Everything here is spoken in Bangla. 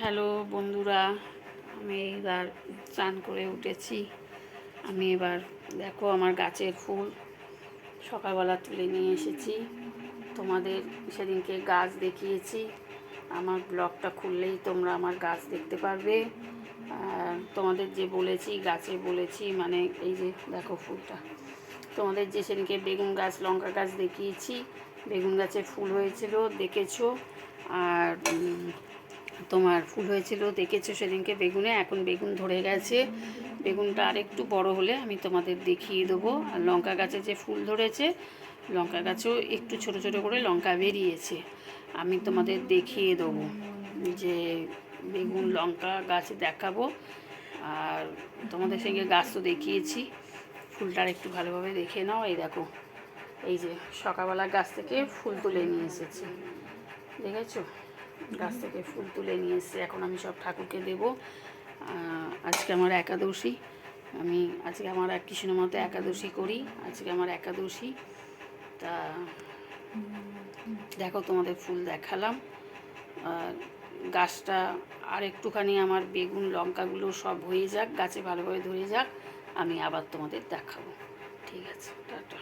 হ্যালো বন্ধুরা, আমি এবার স্নান করে উঠেছি। আমি এবার দেখো আমার গাছের ফুল সকালবেলা তুলে নিয়ে এসেছি। তোমাদের সেদিনকে গাছ দেখিয়েছি, আমার ব্লগটা খুললেই তোমরা আমার গাছ দেখতে পারবে। তোমাদের যে বলেছি গাছে বলেছি, মানে এই যে দেখো ফুলটা, তোমাদের যে সেদিনকে বেগুন গাছ লঙ্কা গাছ দেখিয়েছি, বেগুন গাছে ফুল হয়েছিল দেখেছো। আর তোমার ফুল হয়েছিল দেখেছো সেদিনকে বেগুনে, এখন বেগুন ধরে গেছে। বেগুনটা আর একটু বড় হলে আমি তোমাদের দেখিয়ে দেবো। আর লঙ্কা গাছে যে ফুল ধরেছে, লঙ্কা গাছেও একটু ছোট ছোট করে লঙ্কা বেরিয়েছে, আমি তোমাদের দেখিয়ে দেবো যে বেগুন লঙ্কা গাছ দেখাবো। আর তোমাদের সঙ্গে গাছ তো দেখিয়েছি, ফুলটার একটু ভালোভাবে দেখে নাও। এই দেখো, এই যে সকালবেলা গাছ থেকে ফুল তুলে নিয়ে এসেছি, দেখেছো? গাছ থেকে ফুল তুলে নিয়ে এসেছি, এখন আমি সব ঠাকুরকে দেব। আজকে আমার একাদশী, আমি আজকে আমার কৃষ্ণ মতো একাদশী করি, আজকে আমার একাদশী। তা দেখো তোমাদের ফুল দেখালাম। আর গাছটা আর একটুখানি আমার বেগুন লঙ্কাগুলো সব হয়ে যাক, গাছে ভালোভাবে ধরে যাক, আমি আবার তোমাদের দেখাবো। ঠিক আছে, টাটা।